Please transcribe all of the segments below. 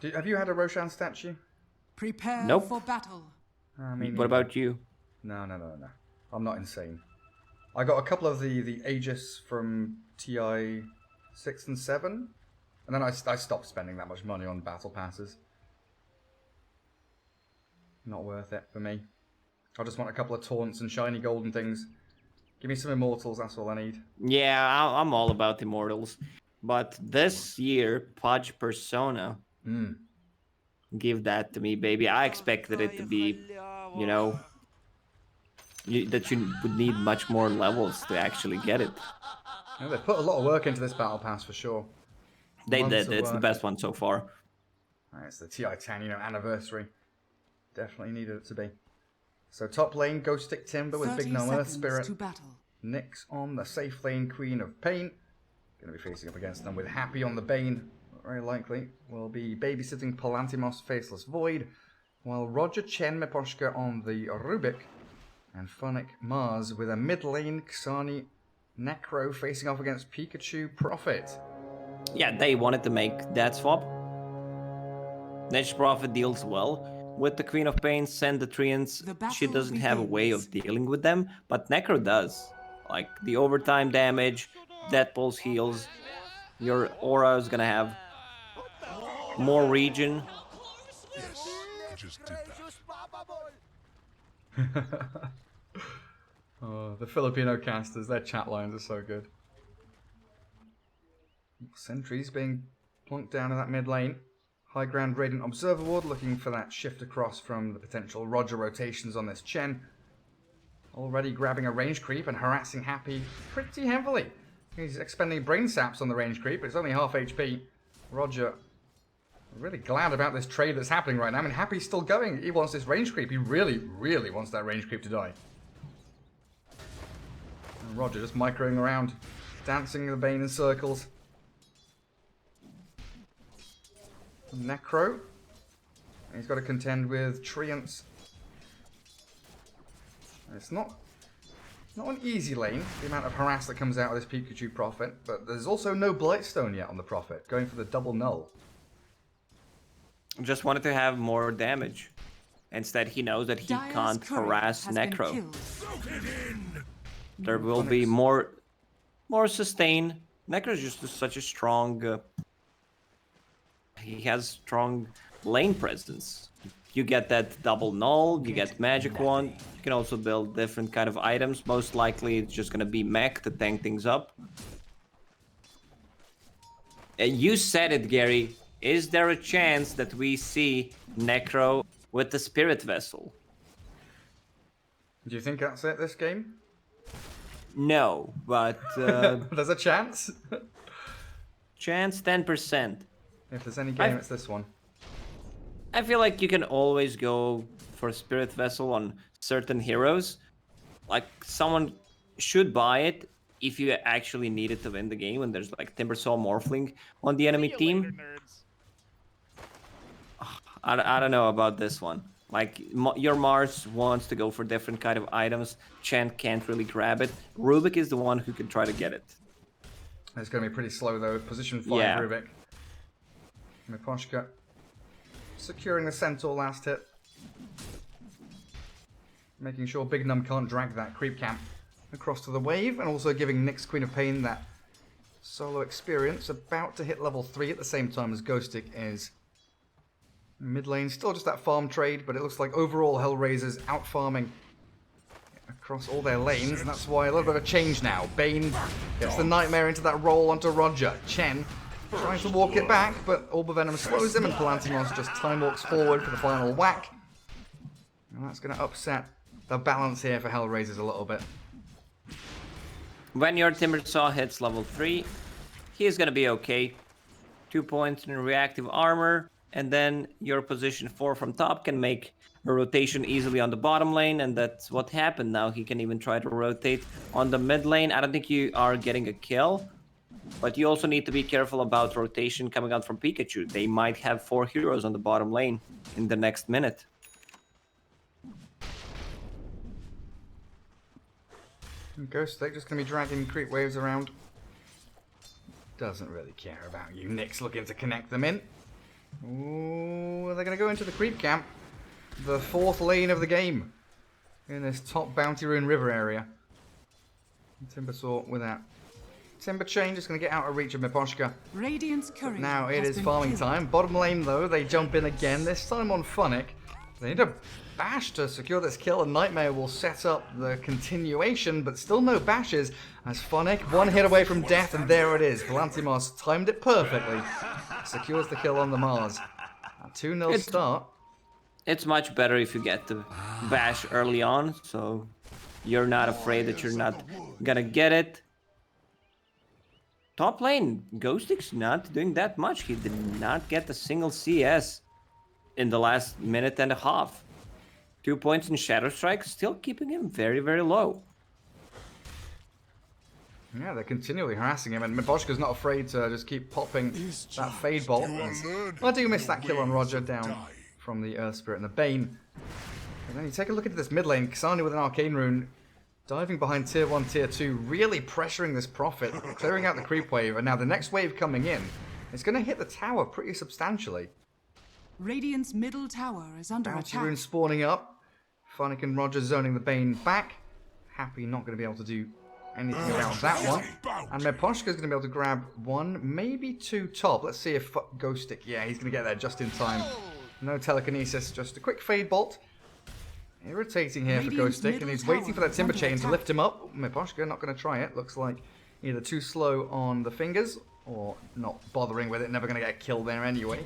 Have you had a Roshan statue? Prepare Nope. for battle. What about you? No. I'm not insane. I got a couple of the Aegis from TI 6 and 7, and then I stopped spending that much money on battle passes. Not worth it for me. I just want a couple of taunts and shiny golden things. Give me some immortals, that's all I need. Yeah, I'm all about immortals. But this year, Pudge Persona, give that to me, baby. I expected it to be, you know, that you would need much more levels to actually get it. Yeah, they put a lot of work into this battle pass for sure. They Months did. of It's the work. best one so far. It's the TI 10, anniversary. Definitely needed it to be. So top lane, Ghost Stick Timber with Big Gnome Earth Spirit. To battle. Nyx on the safe lane, Queen of Pain. Going to be facing up against them with Happy on the Bane. Very likely will be babysitting Palantimos Faceless Void. While Roger Chen Meposhka on the Rubik. And Phonic Mars with a mid lane, Xani Necro facing off against Pikachu Prophet. Yeah, they wanted to make that swap. Next Prophet deals well with the Queen of Pain, send the Treants. She doesn't have a way of dealing with them, but Necro does. Like the overtime damage, Death Pulse heals, your aura is gonna have more region. Yes, I just did that. Oh, the Filipino casters, their chat lines are so good. Sentries being plonked down in that mid lane. High ground Radiant Observer Ward looking for that shift across from the potential Roger rotations on this Chen. Already grabbing a range creep and harassing Happy pretty heavily. He's expending brain saps on the range creep, but it's only half HP. Roger really glad about this trade that's happening right now. I mean, Happy's still going. He wants this range creep. He really, really wants that range creep to die. And Roger just microing around, dancing the Bane in circles. Necro. And he's got to contend with Treants. It's not an easy lane, the amount of harass that comes out of this Pikachu Prophet, but there's also no Blightstone yet on the Prophet, going for the double null. Just wanted to have more damage. Instead, he knows that he can't harass Necro. There will be more sustain. Necro is just such a strong... he has strong lane presence. You get that double null, you get magic wand. You can also build different kind of items. Most likely it's just gonna be mech to tank things up. You said it, Gary. Is there a chance that we see Necro with the Spirit Vessel? Do you think that's it this game? No, but... there's a chance? Chance 10%. If there's any game, it's this one. I feel like you can always go for Spirit Vessel on certain heroes. Like, someone should buy it if you actually need it to win the game, and there's like Timbersaw Morphling on the enemy team. I don't know about this one. Like, your Mars wants to go for different kind of items. Chen can't really grab it. Rubik is the one who can try to get it. It's going to be pretty slow though. Position 5 Yeah. Rubik. Miposhka securing the Centaur last hit. Making sure Big Num can't drag that creep camp across to the wave, and also giving Nyx Queen of Pain that solo experience. About to hit level 3 at the same time as Ghostic is. Mid lane, still just that farm trade, but it looks like overall HellRaisers out farming across all their lanes, and that's why a little bit of a change now. Bane gets the Nightmare into that roll onto Roger. Chen trying to walk it back, but Orb of Venom slows him, and Palantimos just time walks forward for the final whack. And that's going to upset the balance here for HellRaisers a little bit. When your Timbersaw hits level 3, he's gonna be okay. 2 points in reactive armor, and then your position 4 from top can make a rotation easily on the bottom lane, and that's what happened. Now he can even try to rotate on the mid lane. I don't think you are getting a kill, but you also need to be careful about rotation coming out from Pikachu. They might have 4 heroes on the bottom lane in the next minute. Ghostic just going to be dragging creep waves around. Doesn't really care about you. Nyx looking to connect them in. Ooh, they're going to go into the creep camp. The 4th lane of the game. In this top Bounty Rune River area. Timbersaw with that Timber Chain just going to get out of reach of Miposhka. Radiant's courier Now it has is been farming killed. time. Bottom lane though, they jump in again. This time on Funnick. They need a bash to secure this kill, and Nightmare will set up the continuation, but still no bashes as Funnick, 1 hit away from death, and there it is. Valantimos timed it perfectly. Secures the kill on the Mars. A 2-0 start. It's much better if you get the bash early on, so you're not afraid that you're not gonna get it. Top lane, Ghostic's not doing that much. He did not get a single CS in the last minute and a half. 2 points in Shadow Strike, still keeping him very, very low. Yeah, they're continually harassing him, and Miposhka's not afraid to just keep popping that Fade Bolt. I do miss that kill on Roger down from the Earth Spirit and the Bane. And then you take a look into this mid lane, Kasani with an Arcane Rune, diving behind tier 1, tier 2, really pressuring this Prophet, clearing out the creep wave, and now the next wave coming in, it's going to hit the tower pretty substantially. Radiant's middle tower is under Bounty attack. Rune spawning up, Funnick and Roger zoning the Bane back. Happy not going to be able to do anything about that one. And Miposhka's going to be able to grab 1, maybe 2 top. Let's see if Ghostic, yeah, he's going to get there just in time. No telekinesis, just a quick Fade Bolt. Irritating here for Radiant's Ghostic, and middle he's waiting tower for that is Timber under Chain to attack. lift him up. Miposhka not going to try it. Looks like either too slow on the fingers or not bothering with it. Never going to get a kill there anyway.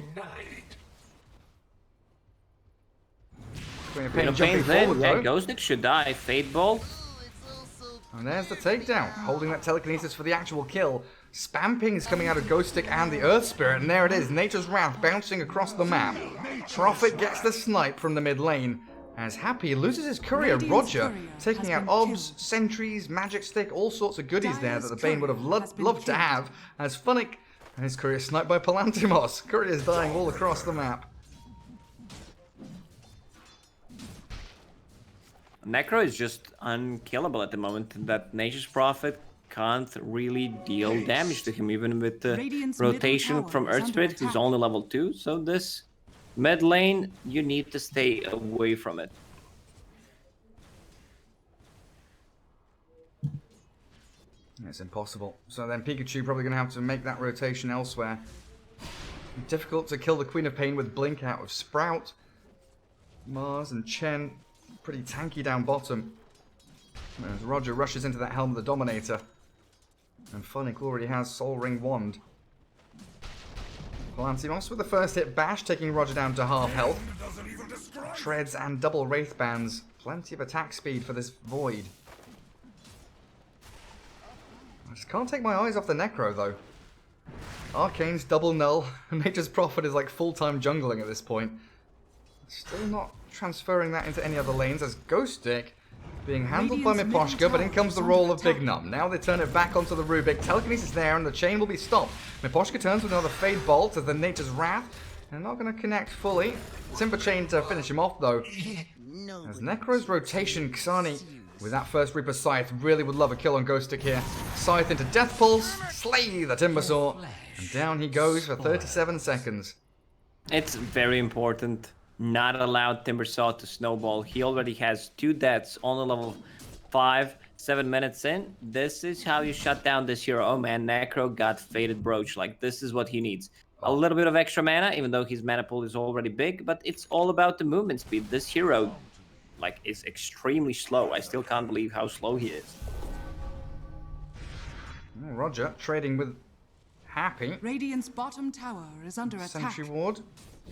Queen of Pain jumping Pain's in, forward yeah, though. Ghostic should die. Fade Bolt. And there's the takedown, holding that telekinesis for the actual kill. Spam pings coming out of Ghostic and the Earth Spirit, and there it is, Nature's Wrath bouncing across the map. Prophet gets the snipe from the mid lane, as Happy loses his courier, Radiant's Roger, courier taking has out been obs, killed. sentries, magic stick, all sorts of goodies there that the Bane would have courier has been loved to killed. have, as Funnick and his courier sniped by Palantimos. Courier's dying all across the map. Necro is just unkillable at the moment. That Nature's Prophet can't really deal damage to him, even with the Radiant's middle rotation tower from is Earth under Spirit, who's attack. only level 2. So this mid lane, you need to stay away from it. It's impossible. So then Pikachu probably going to have to make that rotation elsewhere. Difficult to kill the Queen of Pain with Blink out of Sprout. Mars and Chen pretty tanky down bottom. As Roger rushes into that Helm of the Dominator. And Funnick already has Soul Ring Wand. Palantimos with the first hit bash, taking Roger down to half health. Treads and double Wraith Bands. Plenty of attack speed for this Void. I just can't take my eyes off the Necro though. Arcane's double null. Nature's Prophet is like full-time jungling at this point. Still not transferring that into any other lanes as Ghostic being handled by Radiant's middle Miposhka, but in tower comes is the under role of attack. Big Num. Now they turn it back onto the Rubik. Telekinesis there and the chain will be stopped. Miposhka turns with another Fade Bolt as the Nature's Wrath. And not going to connect fully. Timber Chain to finish him off though. As Necro's rotation, Kasani with that first Reaper Scythe really would love a kill on Ghostic here. Scythe into Death Pulse, slay the Timbersaw, and down he goes for 37 seconds. It's very important. Not allowed Timbersaw to snowball. He already has 2 deaths on the level 5, 7 minutes in. This is how you shut down this hero. Oh man, Necro got Faded Brooch. Like, this is what he needs. A little bit of extra mana, even though his mana pool is already big, but it's all about the movement speed. This hero, like, is extremely slow. I still can't believe how slow he is. Roger trading with Happy. Radiant's bottom tower is under attack. Sentry Ward.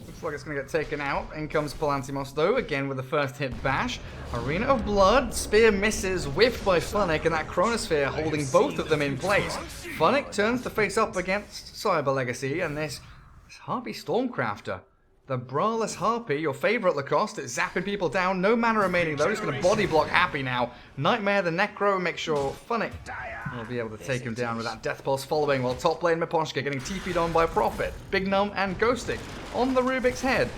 Looks like it's going to get taken out. In comes Palantimos though, again with the first hit bash. Arena of Blood. Spear misses, whiffed by Funnick, and that Chronosphere holding both of them in place. Funnick turns to face up against Cyber Legacy, and this Harpy Stormcrafter. The Braless Harpy, your favourite Lacoste, it's zapping people down. No mana remaining though, he's going to body block Happy now. Nightmare the Necro, make sure Funnick will be able to take him down with that Death Pulse following, while top lane Miposhka getting TP'd on by Prophet. Big Num and Ghostic on the Rubik's head.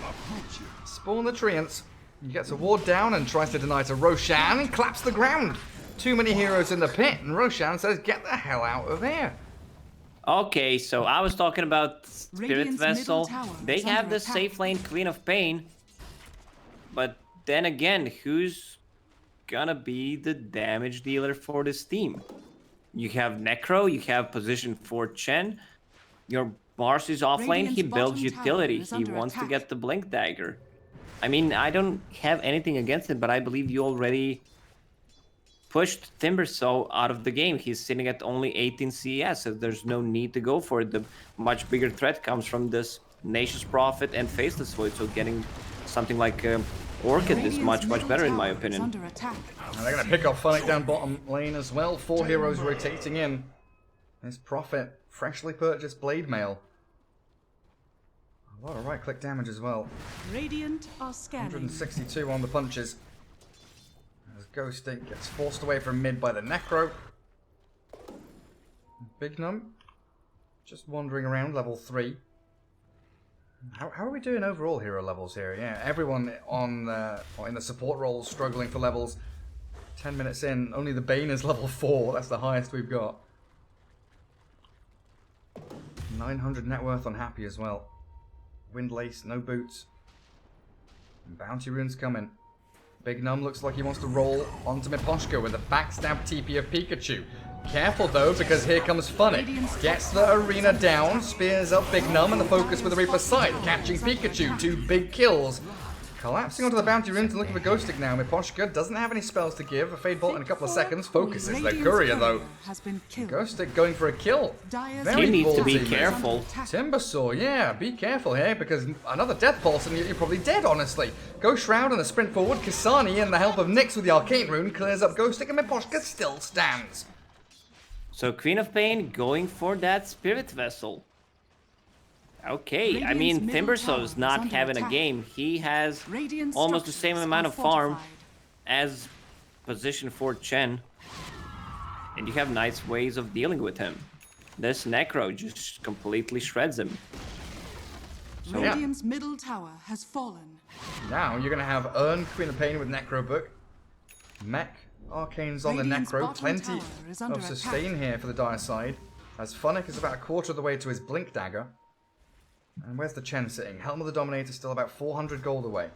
Spawn the Treants. He gets a ward down and tries to deny to Roshan and claps the ground. Too many heroes in the pit, and Roshan says, get the hell out of here. Okay, so I was talking about Spirit Radiant's middle Vessel. tower They is have under the attack. safe lane Queen of Pain. But then again, who's gonna be the damage dealer for this team? You have Necro, you have position for Chen. Your Mars is off lane, he Radiant's builds bottom tower utility. is He under wants to attack. get the Blink Dagger. I mean, I don't have anything against it, but I believe you already pushed Timbersaw out of the game. He's sitting at only 18 CIS, so there's no need to go for it. The much bigger threat comes from this Nation's Prophet and Faceless Void, so getting something like Orchid is Radiant's much middle better in my tower is opinion. under attack. And they're going to pick off Funnick down bottom lane as well. 4 heroes rotating in. There's Prophet, freshly purchased Blade Mail. A lot of right-click damage as well. Radiant are scanning. 162 on the punches. As Ghosting gets forced away from mid by the Necro. Big Num just wandering around level 3. How are we doing overall hero levels here? Yeah, everyone on in the support roles struggling for levels. 10 minutes in, only the Bane is level 4. That's the highest we've got. 900 net worth on Happy as well. Windlace, no boots. And Bounty Rune's coming. Big Num looks like he wants to roll onto Miposhka with a backstab TP of Pikachu. Careful though, because here comes Funnick. Gets the arena down, spears up Big Num, and the focus with the Reaper's Sight, catching Pikachu. 2 big kills. Collapsing onto the Bounty Runes and looking for Ghostic now. Miposhka doesn't have any spells to give. A Fade Bolt in a couple of seconds. Focuses the Radiant's Courier though. has been killed. Ghostic going for a kill. Dire's Very He needs to be ballsy. careful. Timbersaw, yeah, be careful here because another Death Pulse and you're probably dead, honestly. Ghost Shroud and a sprint forward. Kasani and the help of Nyx with the Arcane Rune clears up Ghostic and Miposhka still stands. So Queen of Pain going for that Spirit Vessel. Okay, I mean, Radiant's middle tower Timbersaw's is not under having a attack. game. He has Radiant almost the same structures amount are of farm fortified. as position for Chen. And you have nice ways of dealing with him. This Necro just completely shreds him. So Yeah. Radiant's middle tower has fallen. Now you're going to have Urn, Queen of Pain with Necro Book. Mech, Arcanes on the Radiant's Necro. bottom Plenty tower is under of sustain here for the Dire side. As Funnick is about a quarter of the way to his Blink Dagger. And where's the Chen sitting? Helm of the Dominator still about 400 gold away.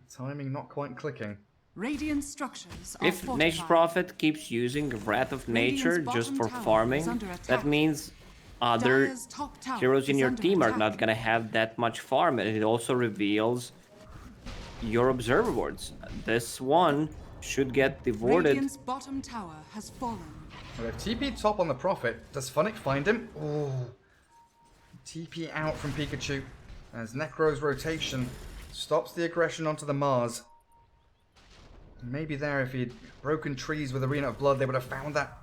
Timing not quite clicking. Radiant structures are if fortified. Nature's Prophet keeps using Wrath of Nature Radiant's just for bottom tower farming, is under attack. that means other Dire's top tower heroes in is your under team are attack. not gonna have that much farm, and it also reveals your observer wards. This one should get devoted. Radiant's bottom tower has fallen. Well, they've TP top on the Prophet. Does Funnick find him? Oh. TP out from Pikachu. As Necro's rotation stops the aggression onto the Mars. Maybe there, if he'd broken trees with Arena of Blood, they would have found that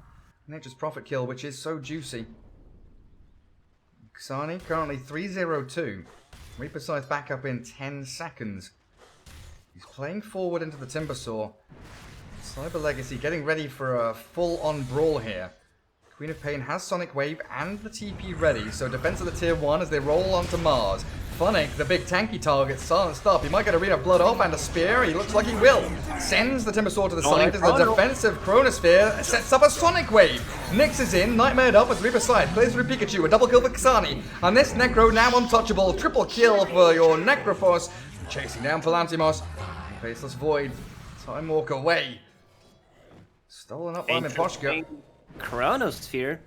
Nature's Prophet kill, which is so juicy. Xani currently 3-0-2. Reaper Scythe back up in 10 seconds. He's playing forward into the Timbersaw. Cyber Legacy getting ready for a full-on brawl here. Queen of Pain has Sonic Wave and the TP ready, so defense of the tier 1 as they roll onto Mars. Funnick, the big tanky target, silenced up. He might get Arena of Blood off and a spear. He looks like he will. Sends the Timbersaw to the side as the defensive Chronosphere sets up a Sonic Wave. Nyx is in, Nightmared up as Reaper Side plays through Pikachu. A double kill for Kasani. And this Necro now untouchable. Triple kill for your Necrophos. Chasing down Palantimos. Faceless Void. Time Walk away. Stolen up by Miposhka. Chronosphere.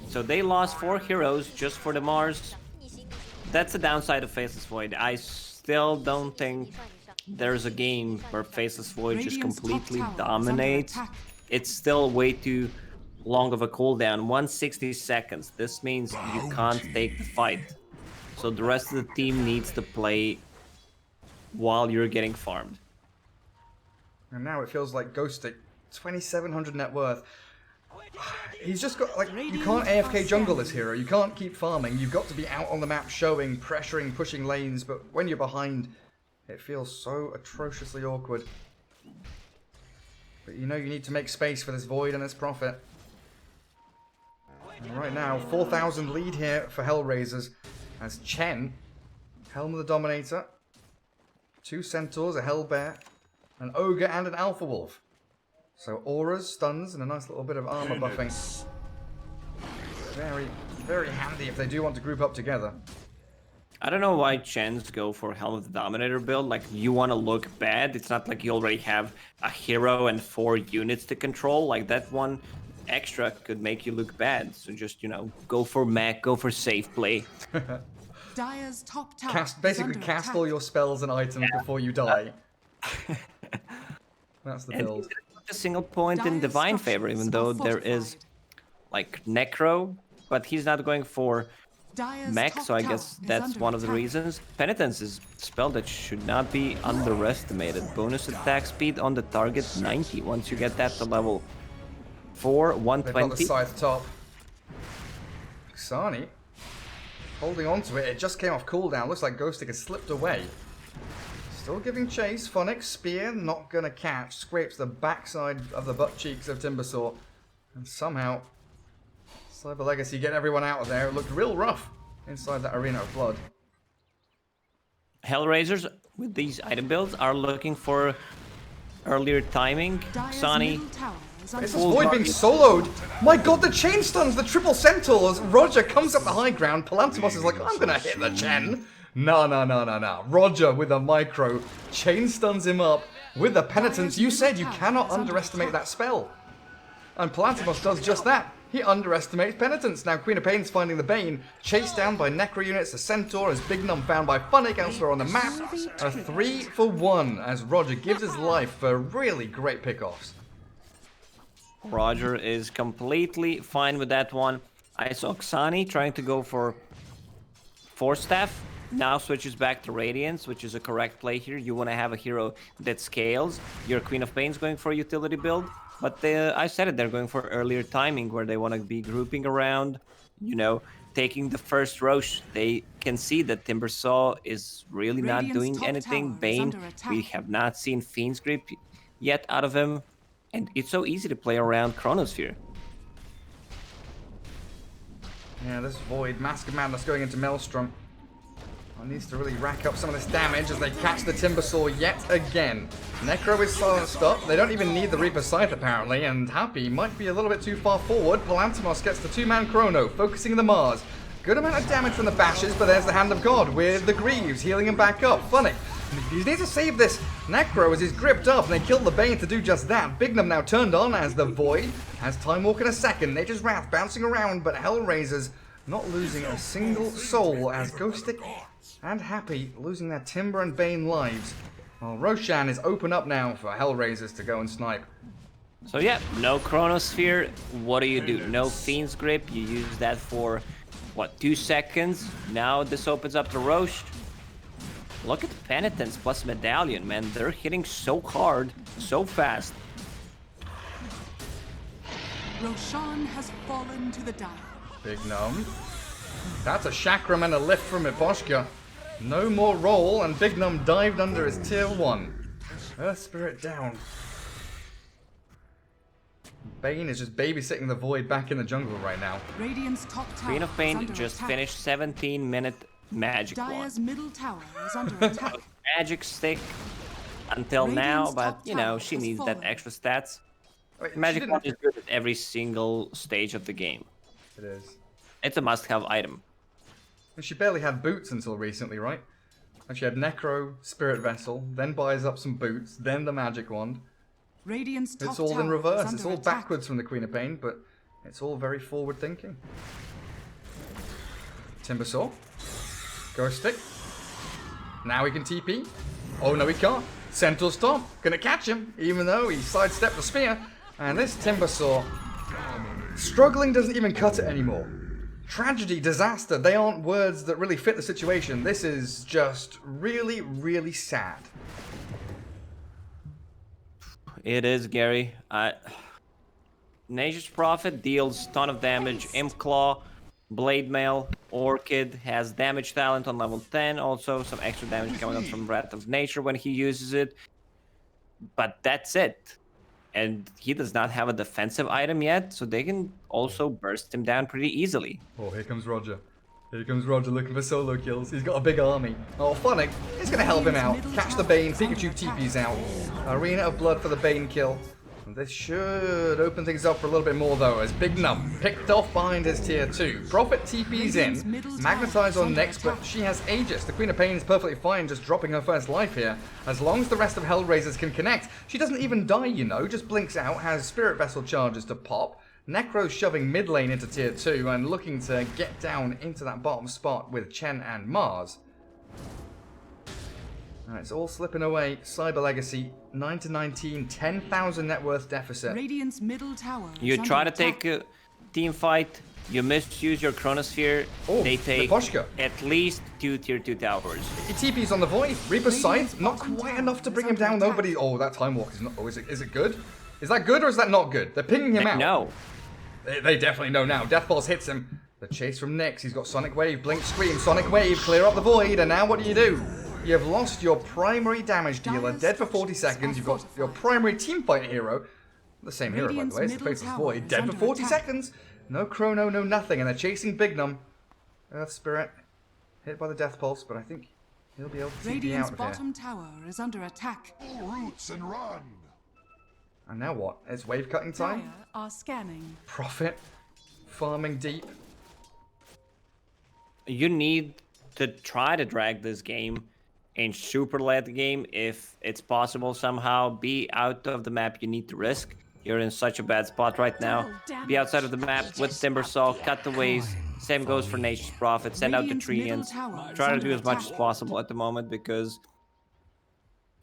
So they lost 4 heroes just for the Mars. That's the downside of Faceless Void. I still don't think there's a game where Faceless Void just Radiant's top completely tower is under dominates. attack. It's still way too long of a cooldown. 160 seconds. This means you can't take the fight. So the rest of the team needs to play while you're getting farmed. And now it feels like Ghostic, 2,700 net worth. He's just got, like, you can't AFK jungle this hero. You can't keep farming. You've got to be out on the map showing, pressuring, pushing lanes. But when you're behind, it feels so atrociously awkward. But you know you need to make space for this Void and this Prophet. And right now, 4,000 lead here for HellRaisers. As Chen, Helm of the Dominator, 2 Centaurs, a Hellbear, an Ogre and an Alpha Wolf. So auras, stuns, and a nice little bit of armor buffing. Very, very handy if they do want to group up together. I don't know why Chens go for Helm of the Dominator build. Like, you want to look bad. It's not like you already have a hero and 4 units to control. Like, that one extra could make you look bad. So just, you know, go for mech, go for safe play. Dire's top tower Basically is under cast attack. all your spells and items before you die. That's the And build. he didn't put a single point in Dire's Divine Favor, structures even though are there is, fortified. like, Necro. But he's not going for Dire's mech, top so I tower guess is that's under one of the attack. reasons. Penitence is a spell that should not be underestimated. Bonus attack speed on the target 90. Once you get that to level 4, They've got the 120. scythe top. Xani holding on to it. It just came off cooldown. Looks like Ghostic has slipped away. Still giving chase. Phonic spear not gonna catch. Scrapes the backside of the butt cheeks of Timbersaw, and somehow Cyber Legacy get everyone out of there. It looked real rough inside that arena of blood. HellRaisers with these item builds are looking for earlier timing. Dire's Xani, middle tower is under It's this Full Void target. being soloed. My god, the chain stuns, the triple centaurs. Roger comes up the high ground. Palantimos is like, I'm gonna hit the Chen. No. Roger with a micro chain stuns him up with the penitence. You said you cannot underestimate that spell. And Palantimos does just that. He underestimates penitence. Now Queen of Pain's finding the Bane, chased down by Necro units. The Centaur is Big Num found by Phonic elsewhere on the map. A 3-for-1 as Roger gives his life for really great pickoffs. Roger is completely fine with that one. I saw Xani trying to go for Force Staff. Now switches back to Radiance, which is a correct play here. You want to have a hero that scales. Your Queen of Pain's going for a utility build. But I said it, they're going for earlier timing where they want to be grouping around, you know, taking the first Roche. They can see that Timbersaw is really not Radiant's doing top anything. tower is Bane, under attack. we have not seen Fiend's Grip yet out of him. And it's so easy to play around Chronosphere. Yeah, this Void, Mask of Madness going into Maelstrom. Needs to really rack up some of this damage as they catch the Timbersaw yet again. Necro is silenced up. They don't even need the Reaper Scythe apparently, and Happy might be a little bit too far forward. Palantimos gets the 2-man Chrono, focusing the Mars. Good amount of damage from the bashes, but there's the Hand of God with the Greaves healing him back up. Funny. He needs to save this Necro as he's gripped up, and they killed the Bane to do just that. Bignum now turned on as the Void has Time Walk in a second. Nature's Wrath bouncing around, but HellRaisers not losing a single soul as Ghostic and Happy losing their Timber and Bane lives. Well, Roshan is open up now for HellRaisers to go and snipe. So yeah, no Chronosphere. What do? No Fiend's Grip. You use that for, what, 2 seconds? Now this opens up to Roche. Look at Penitence plus Medallion, man. They're hitting so hard, so fast. Roshan has fallen to the dire. Big Gnome. That's a chakram and a lift from Iposhka. No more roll, and Big Gnome dived under his tier 1. Earth Spirit down. Bane is just babysitting the Void back in the jungle right now. Radiant's top tower Queen of is Pain under just attack. finished 17-minute Magic Dire's one. middle tower is under attack. Magic stick until now, Radiant's but top you know, tower she has needs that fallen. extra stats. Wait, she Magic didn't one have is good at every single stage of the game. It is. It's a must-have item. And she barely had boots until recently, right? And she had Necro, Spirit Vessel, then buys up some boots, then the Magic Wand. Radiant's top It's all tower in is reverse. under It's all attack. backwards from the Queen of Pain, but it's all very forward thinking. Timbersaw. Ghost Stick. Now he can TP. Oh no, he can't. Centaur Stomp. Gonna catch him, even though he sidestepped the spear. And this Timbersaw, struggling doesn't even cut it anymore. Tragedy, disaster, they aren't words that really fit the situation. This is just really, really sad. It is, Gary. Nature's Prophet deals ton of damage. Imp Claw, Blade Mail, Orchid has damage talent on level 10. Also, some extra damage coming up from Breath of Nature when he uses it. But that's it. And he does not have a defensive item yet, so they can also burst him down pretty easily. Oh, here comes Roger. Here comes Roger looking for solo kills. He's got a big army. Oh, Phonic is going to help him out. Catch the Bane. Pikachu TP's out. Arena of Blood for the Bane kill. This should open things up for a little bit more, though, as Big Num picked off behind his tier 2. Prophet TP's in, Magnetize on next, but she has Aegis. The Queen of Pain is perfectly fine just dropping her first life here. As long as the rest of HellRaisers can connect, she doesn't even die, you know, just blinks out, has Spirit Vessel charges to pop. Necro's shoving mid lane into tier 2 and looking to get down into that bottom spot with Chen and Mars. It's all slipping away. Cyber Legacy, 9-19, 10,000 net worth deficit. Radiant's middle tower. You is try under to take a team fight, you misuse your Chronosphere, Oh, they the take Poshka. at least 2 tier 2 towers. He TP's on the Void. Reaper's Scythe, not quite enough to bring him down though, but he... Oh, that Time Walk is not... Oh, is it good? Is that good or is that not good? They're pinging him out. No. They definitely know now. Death Pulse hits him. The chase from Nyx. He's got Sonic Wave, Blink Scream, Sonic Wave, clear up the Void, and now what do? You have lost your primary damage dealer, dead for 40 seconds. You've got your primary teamfight hero, the same hero by the way, it's the Faceless Void, dead for 40 seconds. No Chrono, no nothing, and they're chasing Big Num. Earth Spirit, hit by the Death Pulse, but I think he'll be able to TP Radiant's out of here. bottom tower is under attack. Pull roots and run. And now what? It's wave cutting time? Dire are scanning. Profit, farming deep. You need to try to drag this game in super late game if it's possible somehow. Be out of the map, you need to risk. You're in such a bad spot right now. Be outside of the map with Timbersaw, cut the waves. Same goes for Nature's Prophet, send out the Treants. Try to do as much as possible at the moment because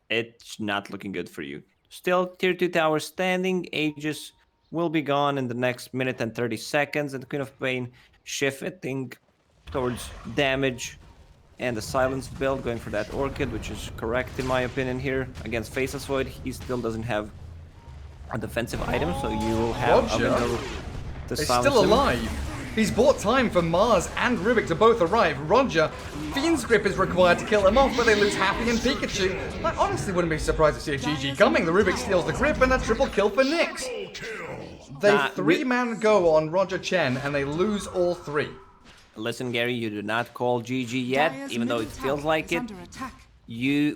it's not looking good for you. Still, tier 2 tower standing, Aegis will be gone in the next minute and 30 seconds, and the Queen of Pain shifting towards damage and the Silence build, going for that Orchid, which is correct in my opinion here. Against Faceless Void, he still doesn't have a defensive item, so you will have Roger. a window to He's silence still him. alive. He's bought time for Mars and Rubik to both arrive. Roger, Fiend's Grip is required to kill him off, but they lose Happy and Pikachu. I honestly wouldn't be surprised to see a GG coming. The Rubik steals the grip and a triple kill for Nyx. They Nah, three-man go on Roger Chen and they lose all three. Listen, Gary, you do not call GG yet, Dire's even though it middle feels tower like is it. under attack.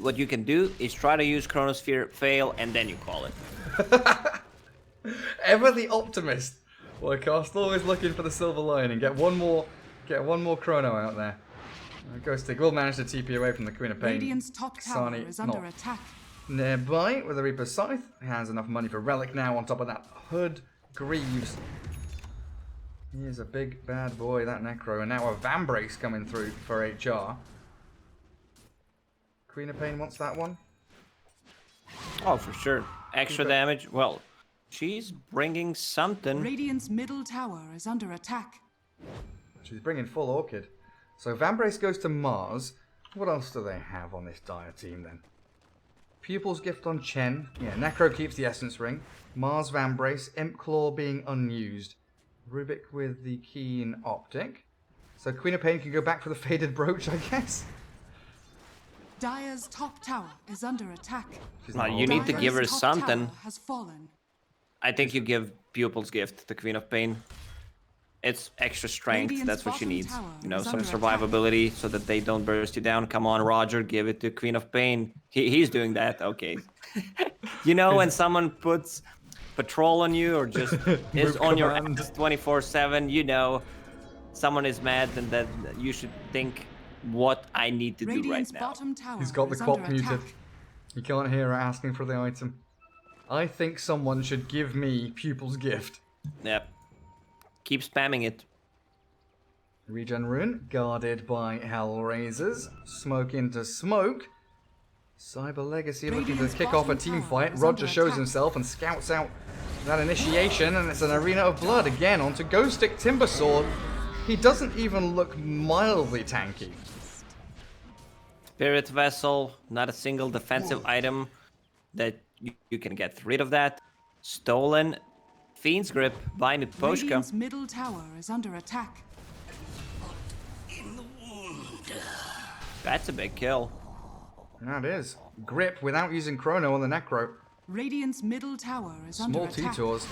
What you can do is try to use Chronosphere, fail, and then you call it. Ever the optimist. Warcast always looking for the silver lining. Get one more chrono out there. Ghostic will manage to TP away from the Queen of Pain. Radiant's top tower Sani is under not attack. nearby with the Reaper's Scythe. Has enough money for Relic now on top of that Hood Greaves. He is a big bad boy, that Necro. And now a Vambrace coming through for HR. Queen of Pain wants that one. Oh, for sure. Extra damage. Well, she's bringing something. Radiant's middle tower is under attack. She's bringing full Orchid. So Vambrace goes to Mars. What else do they have on this Dire team then? Pupil's Gift on Chen. Yeah, Necro keeps the Essence Ring. Mars Vambrace. Imp Claw being unused. Rubik with the Keen Optic. So Queen of Pain can go back for the Faded Brooch, I guess. Dire's top tower is under attack. She's Well, not you need to Dire's give her top something. tower has fallen. I think you give Pupil's Gift to Queen of Pain. It's extra strength, Radiant's that's what she bottom needs. tower You know, is some under survivability so that they don't burst you down. Come on, Roger, give it to Queen of Pain. He's doing that, okay. You know when someone puts patrol on you or just is on your command. ass 24/7, you know someone is mad and that you should think what I need to do right Radiant's now. bottom tower He's got the is cop under muted. attack. You can't hear her asking for the item. I think someone should give me Pupil's Gift. Yep. Keep spamming it. Regen Rune, guarded by HellRaisers. Smoke into smoke. Cyber Legacy looking to Radiant's kick off a bottom team tower fight. is Roger under shows attack. himself and scouts out that initiation, and it's an arena of blood again onto Ghostic Timbersword. He doesn't even look mildly tanky. Spirit Vessel, not a single defensive item that you can get rid of that. Stolen. Fiend's Grip by Miposhka. Radiant's middle tower is under attack. That's a big kill. That is. Grip without using Chrono on the Necro. Radiant's middle tower is Small under attack. T-Tours.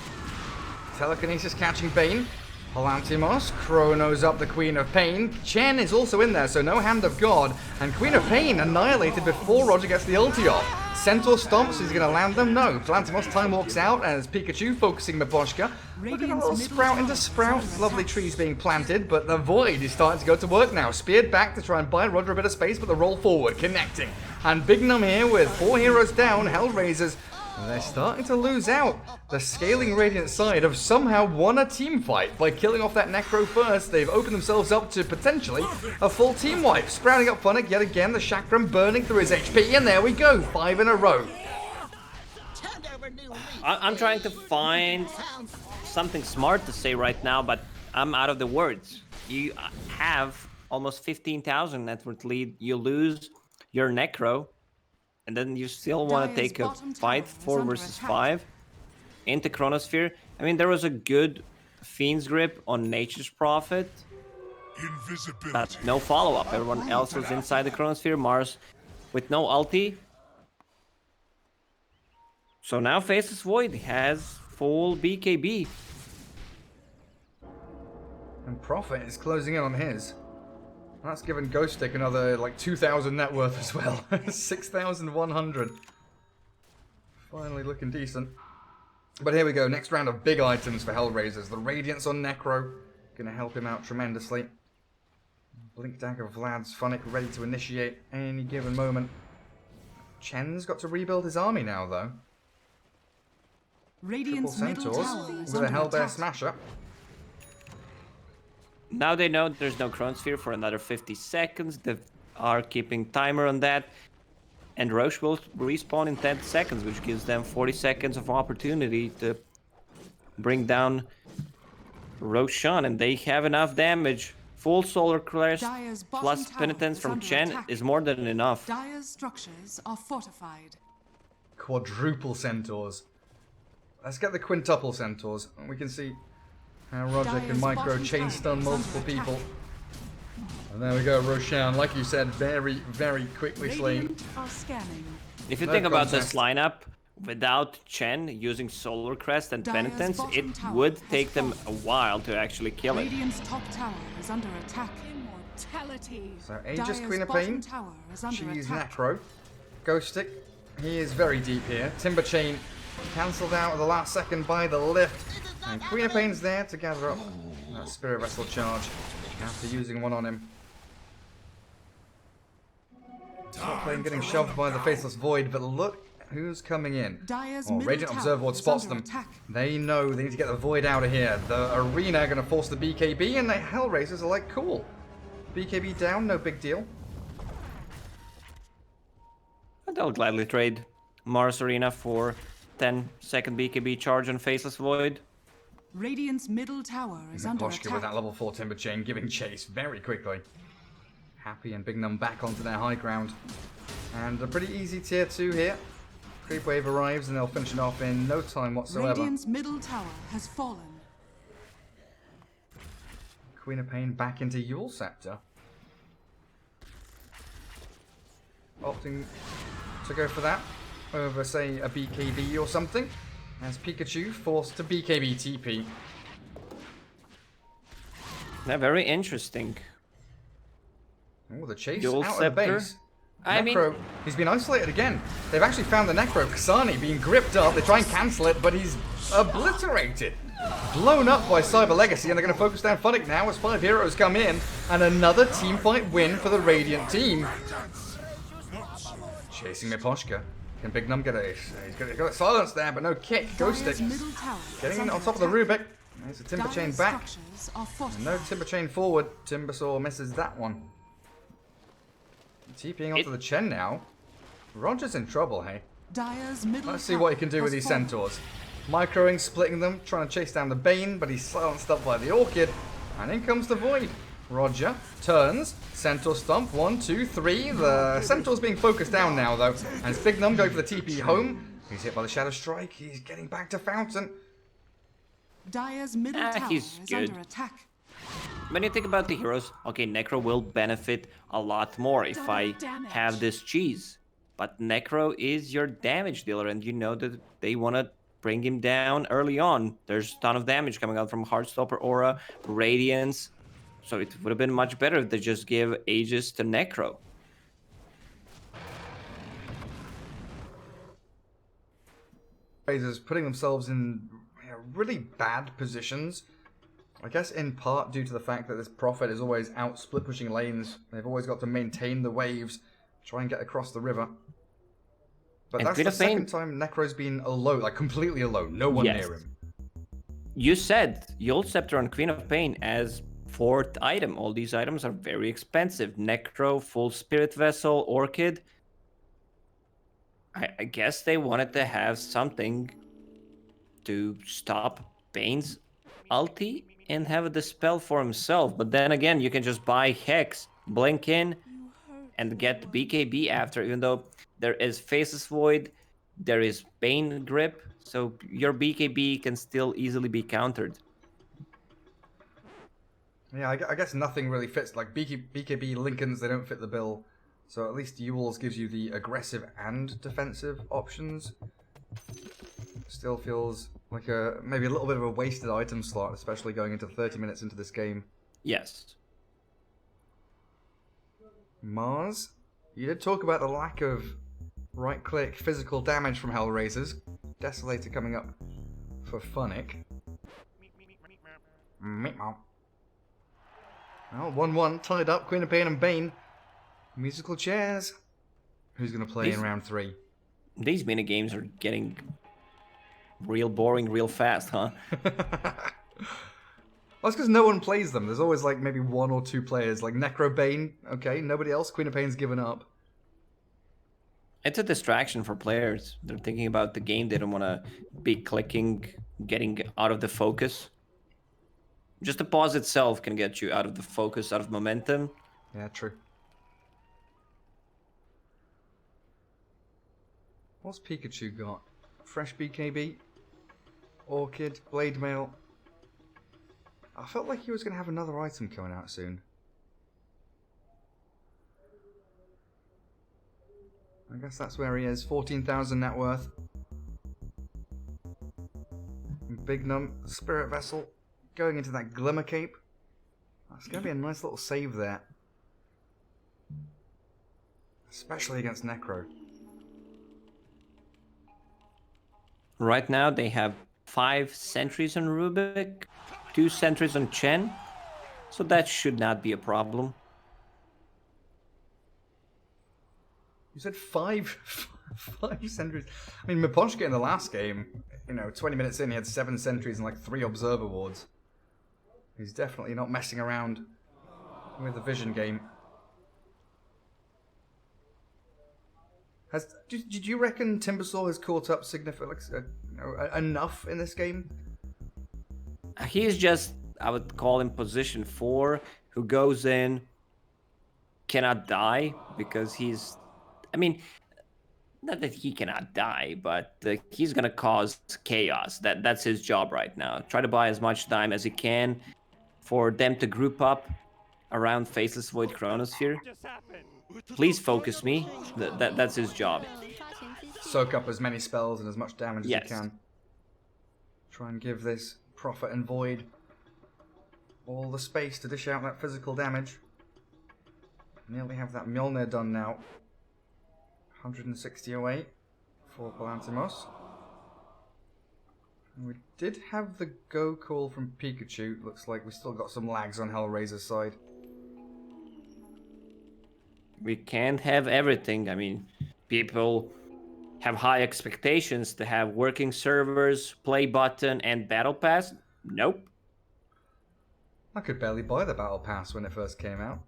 Telekinesis catching Bane. Palantimos chronos up the Queen of Pain. Chen is also in there, so no Hand of God. And Queen of Pain annihilated before Roger gets the ulti off. Centaur stomps, he's going to land them? No. Plantimos time walks out as Pikachu focusing Miposhka. Look at a little sprout into sprout. Lovely trees being planted, but the Void is starting to go to work now. Speared back to try and buy Roger a bit of space, but the roll forward, connecting. And Big Num here with 4 heroes down, HellRaisers. They're starting to lose out. The scaling Radiant side have somehow won a team fight by killing off that Necro first. They've opened themselves up to potentially a full team wipe. Sprouting up Funnick yet again, the Chakram burning through his HP, and there we go, 5 in a row. I'm trying to find something smart to say right now, but I'm out of the words. You have almost 15,000 net worth lead. You lose your Necro, and then you still want to take a fight 4 versus 5 into Chronosphere. I mean, there was a good Fiend's Grip on Nature's Prophet, Invisibility. but no follow-up. Everyone else was inside the Chronosphere. Mars with no ulti. So now Faceless Void has full BKB. And Prophet is closing in on his. That's given Ghost Stick another, like, 2,000 net worth as well. 6,100. Finally looking decent. But here we go, next round of big items for HellRaisers. The Radiance on Necro, gonna help him out tremendously. Blink Dagger of Vlad's Funnick ready to initiate any given moment. Chen's got to rebuild his army now, though. Triple Radiant's middle Centaurs tower is with a under Hellbear attack. Smasher. Now they know there's no Chronosphere for another 50 seconds. They are keeping timer on that. And Roche will respawn in 10 seconds, which gives them 40 seconds of opportunity to bring down Roshan. And they have enough damage. Full Solar Crest Dire's bottom plus tower Penitence is from under Chen attack. is more than enough. Dire's structures are fortified. Quadruple Centaurs. Let's get the quintuple Centaurs. We can see how Roger can Dire's micro bottom chain tower stun is multiple under attack. people. And there we go, Roshan, like you said, very, very quickly slain. Radiant are scanning. If you No think about contest. this lineup, without Chen using Solar Crest and Dire's Penitence, bottom it tower would has take them a while to actually kill it. Radiant's top tower is under attack. Immortality. So Aegis Dire's Queen of bottom Pain, tower is under she's attack. Necro. Ghost Stick, he is very deep here. Timber Chain cancelled out at the last second by the lift. And Queen of Pain's there to gather up that Spirit Vessel charge after using one on him. Top lane getting shoved by the Faceless Void, but look who's coming in. Dire's Oh, middle Radiant tower Observer Ward is spots under them. attack. They know they need to get the Void out of here. The Arena going to force the BKB, and the HellRaisers are like, cool. BKB down, no big deal. I'll gladly trade Mars Arena for 10-second BKB charge on Faceless Void. Radiant's middle tower is under Poshka with that attack. level 4 Timber Chain giving chase very quickly. Happy and Big Num back onto their high ground. And a pretty easy tier 2 here. Creep Wave arrives and they'll finish it off in no time whatsoever. Radiant's middle tower has fallen. Queen of Pain back into Yule Scepter. Opting to go for that over, say, a BKB or something. As Pikachu forced to BKB TP. They're very interesting. Oh, the chase Yule out Scepter. of the base. I mean- Necro, he's been isolated again. They've actually found the Necro. Kasani being gripped up. They try and cancel it, but he's obliterated. Blown up by Cyber Legacy, and they're going to focus down Funnick now as 5 heroes come in. And another team fight win for the Radiant team. Chasing Miposhka. Can Big Num get a... He's got a silence there, but no kick. Ghost Stick. Dire's middle tower Getting is in under on top of the attack. Rubik. There's a Timber Chain Dire's back. structures are fortified. No Timber Chain forward. Timbersaw misses that one. TPing onto the Chen now. Roger's in trouble, hey? Dire's middle Let's see tower what he can do with has these fallen. Centaurs. Microing, splitting them, trying to chase down the Bane, but he's silenced up by the Orchid. And in comes the Void. Roger turns. Centaur stomp. 1, 2, 3. The Centaur's being focused down now, though. And it's Big Num going for the TP home. He's hit by the Shadow Strike. He's getting back to Fountain. Dire's middle tower he's is good. under attack. When you think about the heroes, okay, Necro will benefit a lot more if I have this cheese. But Necro is your damage dealer, and you know that they want to bring him down early on. There's a ton of damage coming out from Heartstopper Aura, Radiance. So it would have been much better if they just give Aegis to Necro. HellRaisers putting themselves in really bad positions. I guess in part due to the fact that this Prophet is always out split pushing lanes. They've always got to maintain the waves, try and get across the river. But And that's Queen the of Pain- second time Necro's been alone, like completely alone, no one Yes. near him. You said Yule Scepter on Queen of Pain as 4th item. All these items are very expensive. Necro, Full Spirit Vessel, Orchid. I guess they wanted to have something to stop Pain's ulti and have a dispel for himself. But then again, you can just buy Hex, blink in, and get BKB after, even though there is Faceless Void, there is Bane Grip, so your BKB can still easily be countered. Yeah, I guess nothing really fits. Like BKB Lincolns, they don't fit the bill. So at least Yule's gives you the aggressive and defensive options. Still feels like maybe a little bit of a wasted item slot, especially going into 30 minutes into this game. Yes. Mars, you did talk about the lack of right-click physical damage from HellRaisers. Desolator coming up for Funnick. Meow. Well, 1-1, tied up, Queen of Pain and Bane. Musical chairs. Who's going to play in round 3? These minigames are getting real boring real fast, huh? Well, it's because no one plays them. There's always like maybe 1 or 2 players. Like Necro Bane, okay, nobody else. Queen of Pain's given up. It's a distraction for players. They're thinking about the game. They don't want to be clicking, getting out of the focus. Just the pause itself can get you out of the focus, out of momentum. Yeah, true. What's Pikachu got? Fresh BKB? Orchid? Blade Mail? I felt like he was going to have another item coming out soon. I guess that's where he is. 14,000 net worth. Big Num, Spirit Vessel, going into that Glimmer Cape. That's going to be a nice little save there. Especially against Necro. Right now, they have 5 sentries on Rubik, 2 sentries on Chen, so that should not be a problem. You said 5 sentries. I mean, Maponchka in the last game, 20 minutes in, he had 7 sentries and like 3 observer wards. He's definitely not messing around with the vision game. Did you reckon Timbersaw has caught up significantly, enough in this game? He's just, I would call him position 4, who goes in, cannot die, because he's, I mean, not that he cannot die, but he's gonna cause chaos. That's his job right now. Try to buy as much time as he can for them to group up around Faceless Void Chronosphere. Please focus me. That's his job. Soak up as many spells and as much damage as Yes. you can. Try and give this Prophet and Void all the space to dish out that physical damage. Nearly have that Mjolnir done now. 160 away for Palantimos. We did have the go call from Pikachu. Looks like we still got some lags on HellRaiser's side. We can't have everything. I mean, people have high expectations to have working servers, play button, and battle pass. Nope. I could barely buy the Battle Pass when it first came out.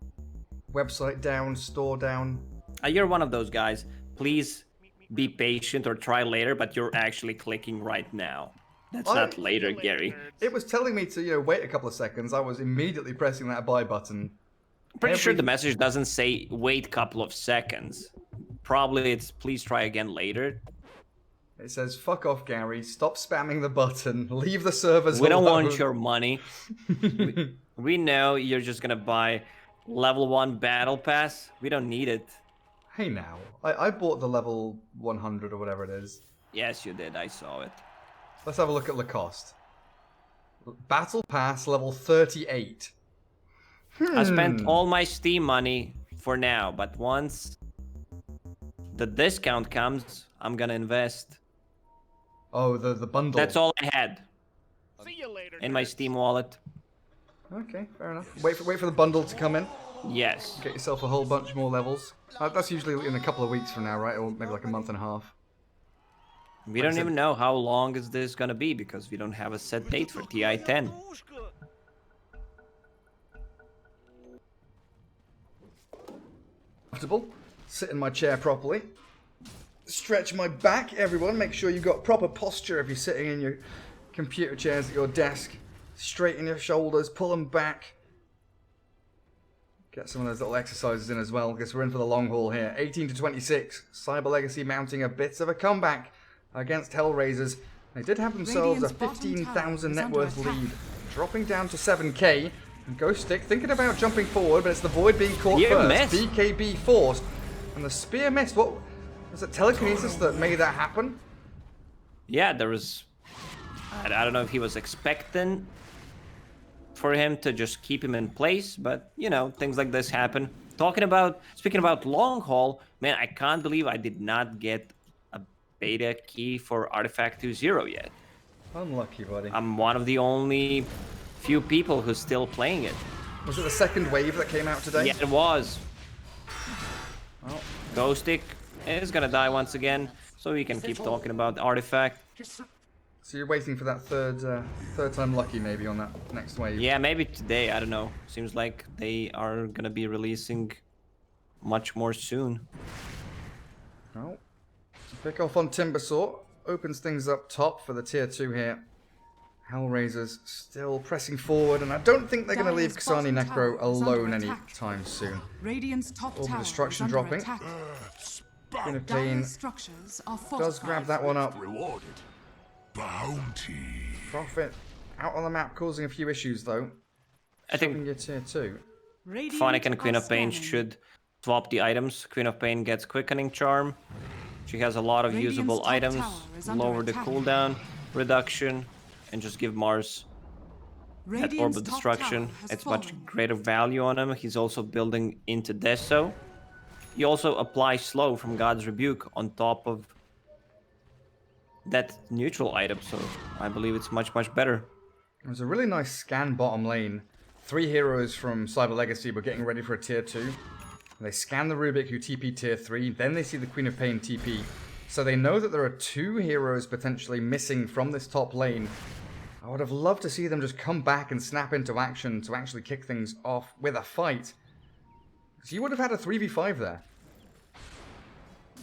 Website down, store down. You're one of those guys. Please be patient or try later, but you're actually clicking right now. That's not later, Gary. It was telling me to wait a couple of seconds. I was immediately pressing that buy button. Pretty sure the message doesn't say wait couple of seconds. Probably it's please try again later. It says, fuck off, Gary. Stop spamming the button. Leave the servers We don't alone." want your money. we know you're just gonna buy level 1 battle pass. We don't need it. Hey now. I bought the level 100 or whatever it is. Yes, you did. I saw it. Let's have a look at Lacoste. Battle Pass level 38. I spent all my Steam money for now, but once the discount comes, I'm gonna invest. Oh, the bundle. That's all I had See you later. in my Steam wallet. Okay, fair enough. Wait for the bundle to come in. Yes. Get yourself a whole bunch more levels. That's usually in a couple of weeks from now, right? Or maybe like a month and a half. We don't even know how long is this gonna be because we don't have a set date for TI-10. Comfortable. Sit in my chair properly. Stretch my back, everyone. Make sure you've got proper posture if you're sitting in your computer chairs at your desk. Straighten your shoulders, pull them back. Get some of those little exercises in as well, because we're in for the long haul here. 18 to 26. Cyber Legacy mounting a bit of a comeback against HellRaisers. They did have themselves a 15,000 net worth lead, dropping down to 7k. And Ghost Stick thinking about jumping forward, but it's the Void being caught first. Missed. BKB forced. And the spear missed. What was it? Telekinesis that made that happen? Yeah, there was... I don't know if he was expecting for him to just keep him in place, but, you know, things like this happen. Speaking about long haul, man, I can't believe I did not get a beta key for Artifact 2.0 yet. Unlucky, buddy. I'm one of the only few people who's still playing it. Was it the second wave that came out today? Yeah, it was. Well, Ghost Stick is gonna die once again, so we can keep talking about Artifact. so you're waiting for that third time lucky maybe on that next wave? Yeah, maybe today, I don't know. Seems like they are gonna be releasing much more soon. Well, pick off on Timbersaw. Opens things up top for the tier 2 here. HellRaisers still pressing forward, and I don't think they're going to leave Kasani Necro alone anytime soon. Radiant's top Orb of tower Destruction is under dropping. attack. Queen of Pain Dire's structures are does fortified. grab that one up. Rewarded. Bounty. Prophet out on the map, causing a few issues though. I think Showing your tier 2. Radiant Phonic and Queen are of Pain scanning. should swap the items. Queen of Pain gets Quickening Charm. She has a lot of Radiant's usable top items, tower is under lower the attack. cooldown, reduction, and just give Mars that Orb Radiant's of top Destruction. tower has It's much fallen. greater value on him. He's also building into Deso. He also applies Slow from God's Rebuke on top of that neutral item, so I believe it's much, much better. There's a really nice scan bottom lane. 3 heroes from Cyber Legacy were getting ready for a tier 2. They scan the Rubik who TP tier 3, then they see the Queen of Pain TP. So they know that there are 2 heroes potentially missing from this top lane. I would have loved to see them just come back and snap into action to actually kick things off with a fight. So you would have had a 3v5 there.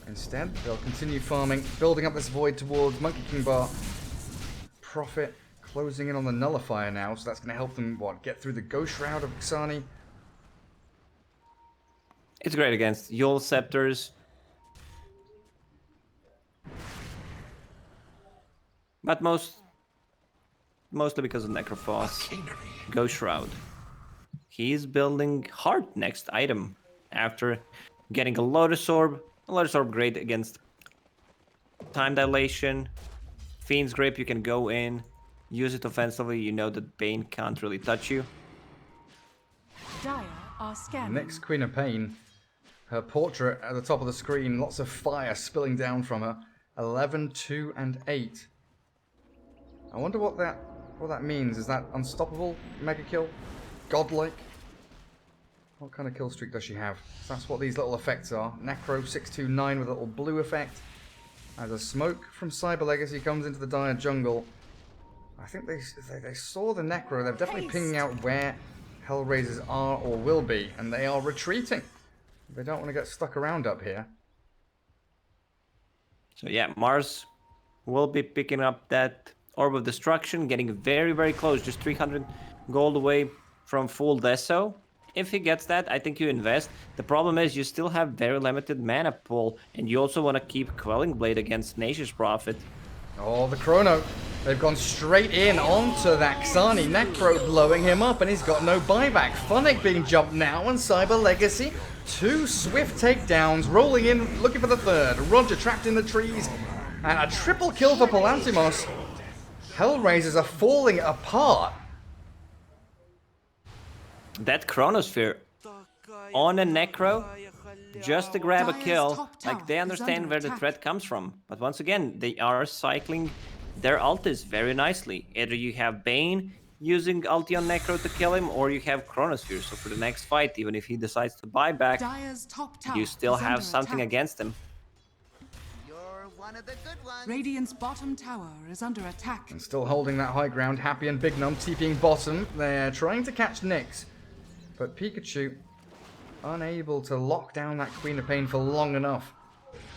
Instead, they'll continue farming, building up this void towards Monkey King Bar. Prophet closing in on the Nullifier now, so that's going to help them, get through the Ghost Shroud of Kasani. It's great against Yule Scepters. But mostly because of Necrophos. Ghost Shroud. He's building Heart next item after getting a Lotus Orb. A Lotus Orb great against Time Dilation. Fiend's Grip, you can go in, use it offensively, you know that Bane can't really touch you. Dire are scanning. Next Queen of Pain. Her portrait at the top of the screen, lots of fire spilling down from her. 11, 2, and 8. I wonder what that means. Is that unstoppable mega kill? Godlike? What kind of kill streak does she have? So that's what these little effects are. Necro 629 with a little blue effect. As a smoke from Cyber Legacy comes into the dire jungle. I think they saw the Necro. They're definitely pinging out where HellRaisers are or will be, and they are retreating. They don't want to get stuck around up here. So yeah, Mars will be picking up that Orb of Destruction, getting very, very close, just 300 gold away from full Deso. If he gets that, I think you invest. The problem is you still have very limited mana pool, and you also want to keep Quelling Blade against Tenacious Prophet. Oh, the Chrono. They've gone straight in onto that Xani. Necro blowing him up, and he's got no buyback. Phonic being jumped now on Cyber Legacy. 2 swift takedowns, rolling in, looking for the third. Roger trapped in the trees, and a triple kill for Palantimos. HellRaisers are falling apart. That Chronosphere on a Necro, just to grab a Dire's kill, top tower like they is understand under where the attack. threat comes from. But once again, they are cycling their ultis very nicely. Either you have Bane using ulti on Necro to kill him, or you have Chronosphere. So for the next fight, even if he decides to buy back, Dire's top tower you still is have under something attack. against him. You're one of the good ones. Radiant's bottom tower is under attack. And still holding that high ground, Happy and Big Num TPing bottom. They're trying to catch Nyx, but Pikachu unable to lock down that Queen of Pain for long enough.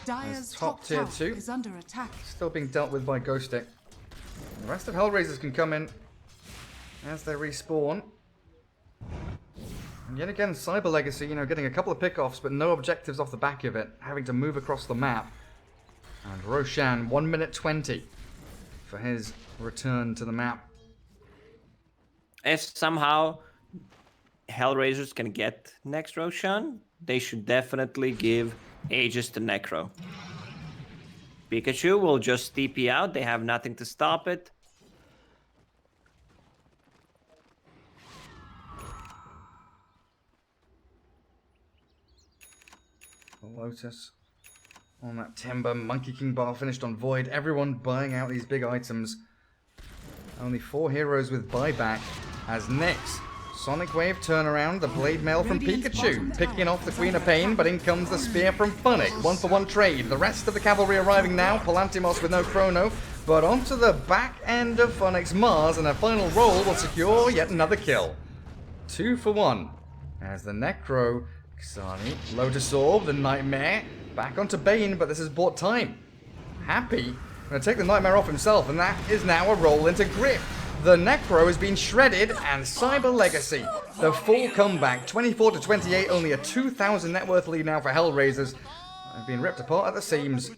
Dire's top top tier tower 2. is under attack. Still being dealt with by Ghostic. The rest of HellRaisers can come in as they respawn. And yet again, Cyber Legacy, getting a couple of pickoffs, but no objectives off the back of it, having to move across the map. And Roshan, 1 minute 20 for his return to the map. If somehow HellRaisers can get next Roshan, they should definitely give Aegis to Necro. Pikachu will just TP out, they have nothing to stop it. Lotus on that Timber. Monkey King bar finished on Void. Everyone buying out these big items. Only 4 heroes with buyback as Nyx. Sonic Wave turnaround, the Blade Mail from Pikachu, picking off the Queen of Pain, but in comes the Spear from Funnick. 1-for-1 trade. The rest of the cavalry arriving now. Palantimos with no chrono, but onto the back end of Funnick's Mars, and a final roll will secure yet another kill. 2-for-1 as the Necro, Xani, Lotus Orb, the Nightmare, back onto Bane, but this has bought time. Happy going to take the Nightmare off himself, and that is now a roll into Grip. The Necro has been shredded, and Cyber Legacy, the full comeback, 24-28, only a 2,000 net worth lead now for HellRaisers. Have been ripped apart at the seams.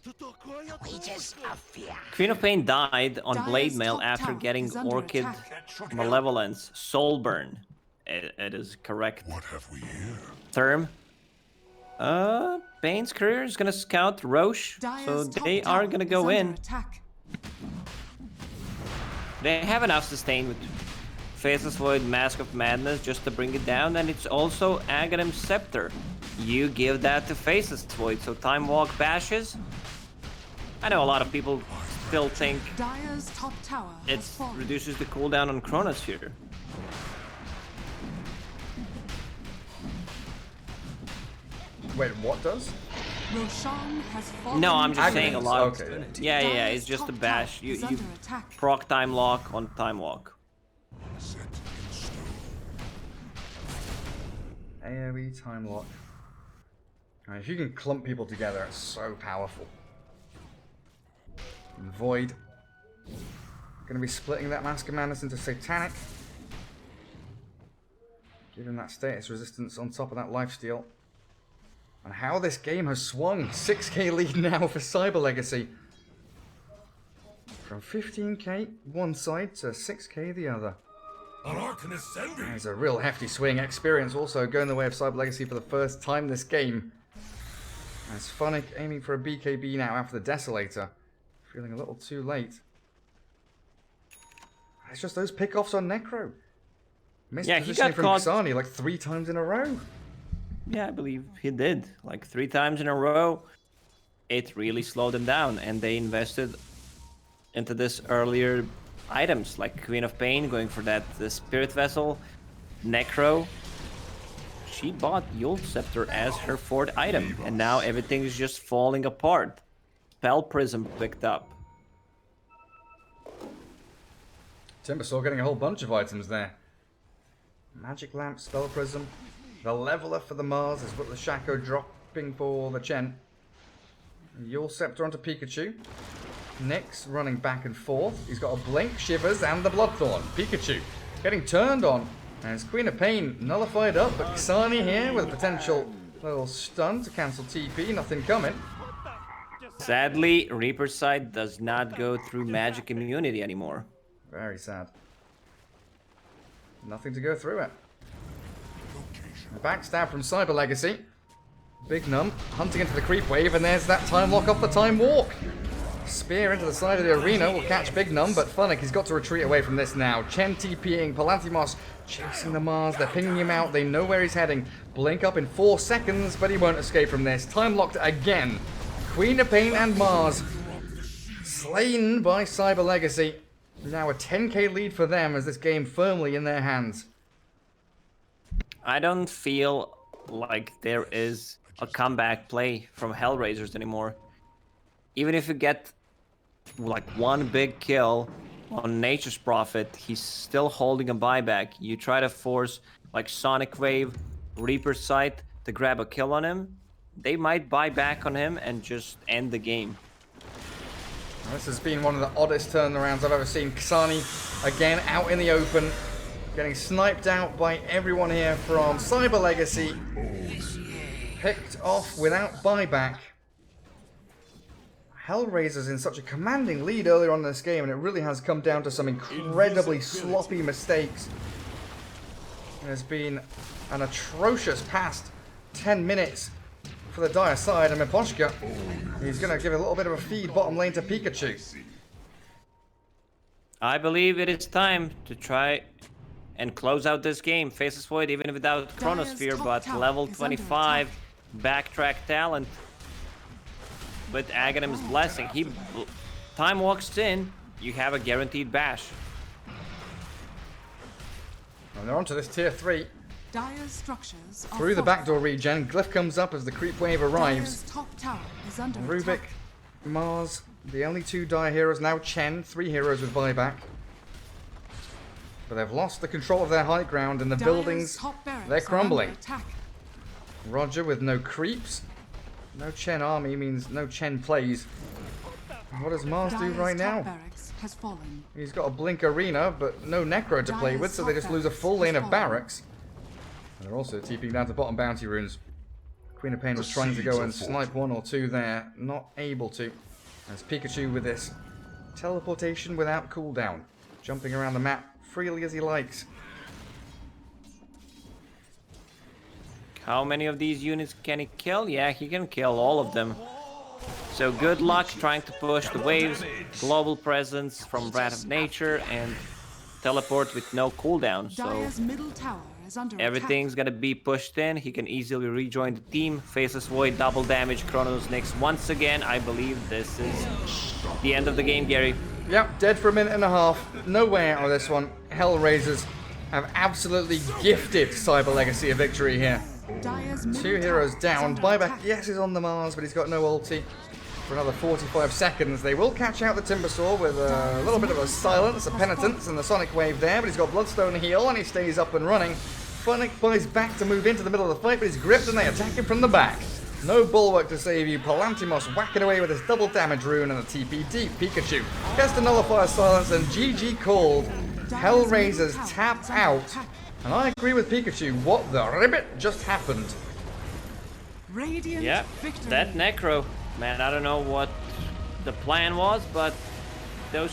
Queen of Pain died on Dire's Blade Mail top after tower getting is under Orchid attack. Malevolence, Soulburn. It is correct What have we here? term. Bane's career is gonna scout Roche, so Dire's top they tower are gonna is go under in. attack. They have enough sustain with Faceless Void, Mask of Madness just to bring it down, and it's also Aghanim Scepter. You give that to Faceless Void, so Time Walk bashes. I know a lot of people still think Dire's top tower it has fallen. reduces the cooldown on Chronosphere. Wait, what does? Roshan has fallen. No, I'm just Aghanim's, saying a lot. okay. Yeah, Dire's it's just a top bash. tower You is under attack. proc Time Lock on Time Walk. Set in stone. AoE time lock. And if you can clump people together, it's so powerful. And Void. Going to be splitting that Mask of Madness into Satanic. Giving that status resistance on top of that lifesteal. And how this game has swung. 6k lead now for Cyber Legacy. From 15k one side to 6k the other. An Arcanist envy. There's a real hefty swing. Experience also going the way of Cyber Legacy for the first time this game. As Funnick aiming for a BKB now after the Desolator. Feeling a little too late. It's just those pickoffs on Necro. Missed Yeah, he positioning got from caught. Xani like 3 times in a row. Yeah, I believe he did. Like 3 times in a row. It really slowed them down, and they invested into this earlier items, like Queen of Pain, going for that Spirit Vessel. Necro. She bought Yule Scepter as her 4th item, and now everything is just falling apart. Spell Prism picked up. Timbersaw getting a whole bunch of items there. Magic Lamp, Spell Prism. The Leveler for the Mars is what the Shaco dropping for the Chen. Yule Scepter onto Pikachu. Nyx running back and forth. He's got a Blink, Shivers, and the Bloodthorn. Pikachu getting turned on. As Queen of Pain nullified up, but Xani here with a potential little stun to cancel TP. Nothing coming. Sadly, Reaper's Sight does not go through magic immunity anymore. Very sad. Nothing to go through it. A backstab from Cyber Legacy. Big Num hunting into the creep wave, and there's that time lock off the time walk. Spear into the side of the arena will catch Big Num, but Funnick, he's got to retreat away from this now. Chen TPing, Palantimos chasing the Mars, they're pinging him out, they know where he's heading. Blink up in 4 seconds, but he won't escape from this. Time locked again. Queen of Pain and Mars Slain by Cyber Legacy. Now a 10k lead for them as this game firmly in their hands. I don't feel like there is a comeback play from HellRaisers anymore. Even if you get like one big kill on Nature's Prophet, he's still holding a buyback. You try to force like Sonic Wave, Reaper's Sight to grab a kill on him, they might buy back on him and just end the game. This has been one of the oddest turnarounds I've ever seen. Kasani again out in the open, getting sniped out by everyone here from Cyber Legacy. Picked off without buyback. HellRaisers in such a commanding lead earlier on in this game, and it really has come down to some incredibly sloppy mistakes. It has been an atrocious past 10 minutes for the Dire side, and Miposhka, he's going to give a little bit of a feed bottom lane to Pikachu. I believe it is time to try and close out this game. Faceless Void, even without Chronosphere, but level 25 backtrack talent with Aghanim's Blessing. Time walks in, you have a guaranteed bash. And they're onto this tier 3. Dire's structures are Through the fortified. backdoor regen, Glyph comes up as the creep wave arrives. Dire's top tower is under Rubik, attack. Mars, the only 2 Dire heroes, now Chen, 3 heroes with buyback. But they've lost the control of their high ground, and the Dire's buildings, top barracks they're are under crumbling. attack. Roger with no creeps. No Chen army means no Chen plays. What does Mars do Dire's right top now? barracks has fallen. He's got a Blink Arena, but no Necro to play with, so they just lose a full lane of barracks. And they're also TPing down to bottom bounty runes. Queen of Pain was trying to go and snipe 1 or 2 there, not able to. As Pikachu with this teleportation without cooldown, jumping around the map freely as he likes. How many of these units can he kill? Yeah, he can kill all of them. So good luck trying to push the waves, global presence from Wrath of Nature, and teleport with no cooldown. So Dire's middle tower is under everything's gonna be pushed in. He can easily rejoin the team. Faceless Void, double damage, Chronos Nyx once again. I believe this is the end of the game, Gary. Yep, dead for a minute and a half. No way out of this one. HellRaisers have absolutely gifted Cyber Legacy a victory here. attack. Dire's middle 2 heroes tower is down. under Buyback, attack. yes, is on the Mars, but he's got no ulti for another 45 seconds. They will catch out the Timbersaw with a little bit of a silence, a penitence, and the Sonic Wave there, but he's got Bloodstone heal, and he stays up and running. Phonic buys back to move into the middle of the fight, but he's gripped, and they attack him from the back. No bulwark to save you. Palantimos whacking away with his double damage rune and a TP deep. Pikachu gets to nullify silence, and GG called. HellRaisers tap out. And I agree with Pikachu. What the ribbit just happened? Radiant Yeah, victory. that Necro. Man, I don't know what the plan was, but